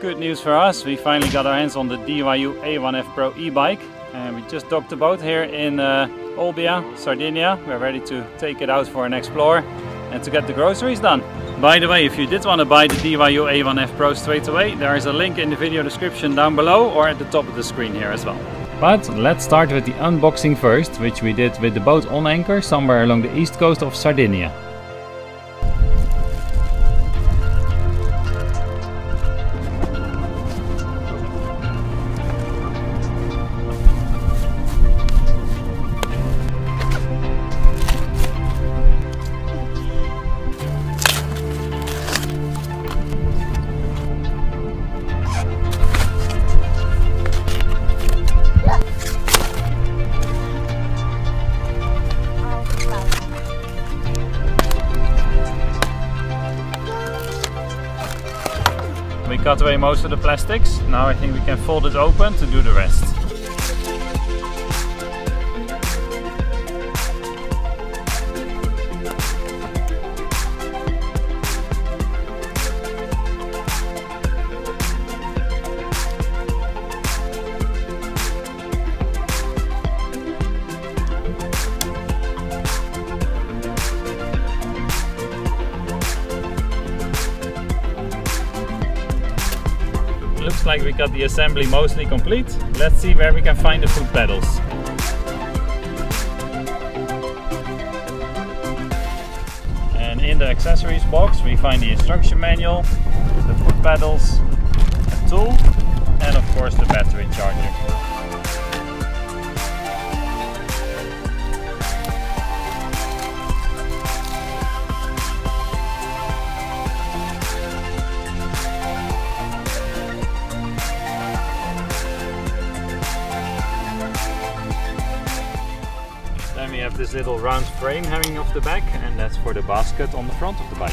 Good news for us, we finally got our hands on the DYU A1F Pro e-bike and we just docked the boat here in Olbia, Sardinia. We're ready to take it out for an explore and to get the groceries done. By the way, if you did want to buy the DYU A1F Pro straight away, there is a link in the video description down below or at the top of the screen here as well. But let's start with the unboxing first, which we did with the boat on anchor somewhere along the east coast of Sardinia. We cut away most of the plastics. Now I think we can fold it open to do the rest. Looks like we got the assembly mostly complete. Let's see where we can find the foot pedals. And in the accessories box we find the instruction manual, the foot pedals, a tool and of course the battery charger. Then we have this little round frame hanging off the back, and that's for the basket on the front of the bike.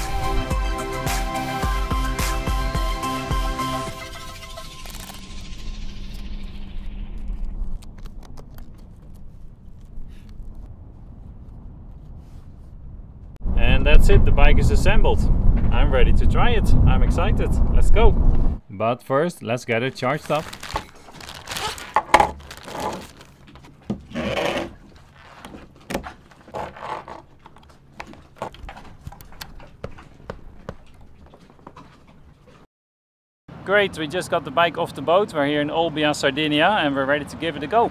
And that's it, the bike is assembled. I'm ready to try it. I'm excited. Let's go. But first, let's get it charged up. Great, we just got the bike off the boat. We're here in Olbia, Sardinia, and we're ready to give it a go.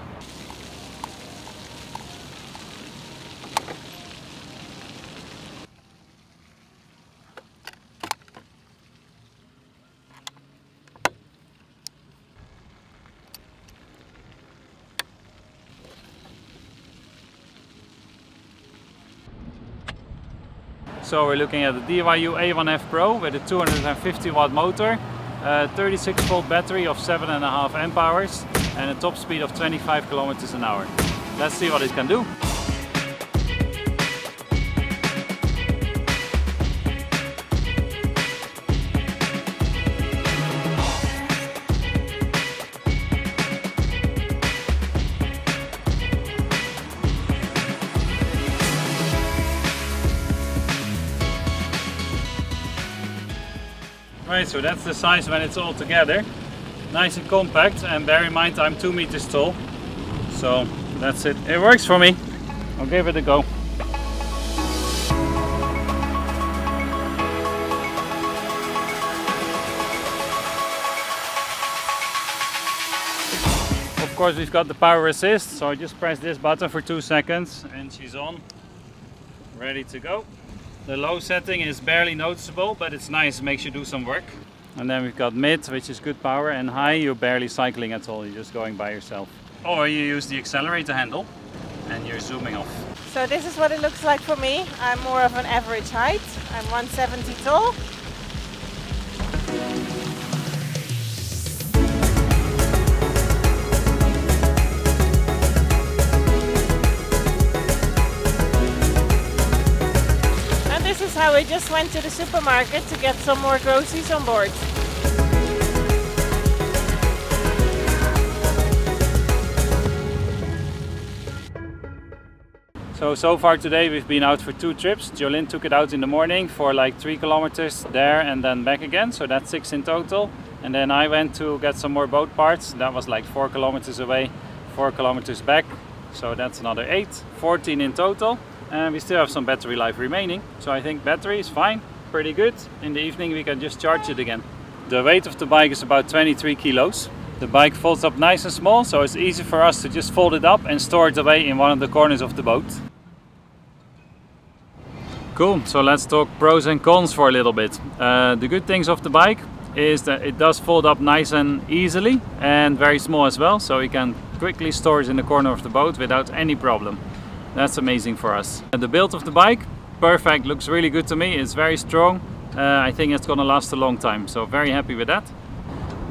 So we're looking at the DYU A1F Pro with a 250 watt motor. 36 volt battery of 7.5 amp hours and a top speed of 25 kilometers an hour. Let's see what it can do. Right, so that's the size when it's all together. Nice and compact, and bear in mind I'm 2 meters tall. So that's it. It works for me. I'll give it a go. Of course we've got the power assist, so I just press this button for 2 seconds and she's on. Ready to go. The low setting is barely noticeable, but it's nice, it makes you do some work. And then we've got mid, which is good power, and high, you're barely cycling at all, you're just going by yourself. Or you use the accelerator handle and you're zooming off. So this is what it looks like for me. I'm more of an average height. I'm 170 tall. This is how I just went to the supermarket to get some more groceries on board. So far today we've been out for 2 trips. Jolyn took it out in the morning for like 3 kilometers there and then back again, so that's 6 in total. And then I went to get some more boat parts. That was like 4 kilometers away, 4 kilometers back. So that's another 8, 14 in total. And we still have some battery life remaining. So I think battery is fine, pretty good. In the evening we can just charge it again. The weight of the bike is about 23 kilos. The bike folds up nice and small, so it's easy for us to just fold it up and store it away in one of the corners of the boat. Cool, so let's talk pros and cons for a little bit. The good things of the bike is that it does fold up nice and easily and very small as well, so we can quickly store it in the corner of the boat without any problem. That's amazing for us. The build of the bike, perfect, looks really good to me. It's very strong. I think it's gonna last a long time, so very happy with that.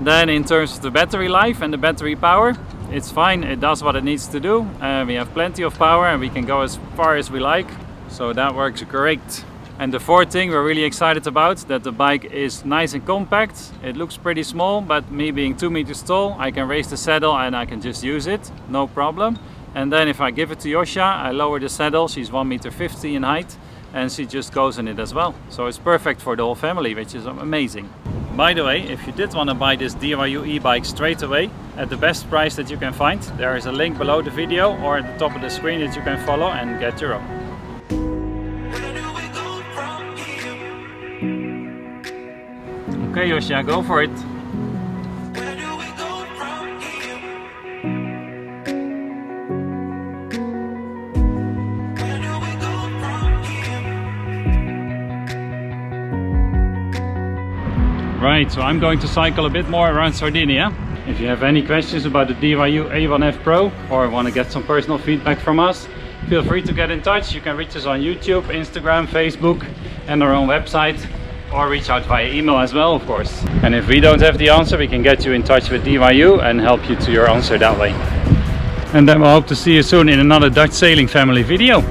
Then in terms of the battery life and the battery power, it's fine, it does what it needs to do. We have plenty of power and we can go as far as we like, so that works great. And the fourth thing we're really excited about, that the bike is nice and compact. It looks pretty small, but me being 2 meters tall, I can raise the saddle and I can just use it, no problem. And then if I give it to Yosha, I lower the saddle, she's 1.50 meters in height, and she just goes in it as well. So it's perfect for the whole family, which is amazing. By the way, if you did want to buy this DYU e-bike straight away at the best price that you can find, there is a link below the video or at the top of the screen that you can follow and get your own. Okay, Yosha, go for it. Right, so I'm going to cycle a bit more around Sardinia. If you have any questions about the DYU A1F Pro or want to get some personal feedback from us, feel free to get in touch. You can reach us on YouTube, Instagram, Facebook and our own website, or reach out via email as well, of course. And if we don't have the answer, we can get you in touch with DYU and help you to your answer that way. And then we'll hope to see you soon in another Dutch sailing family video.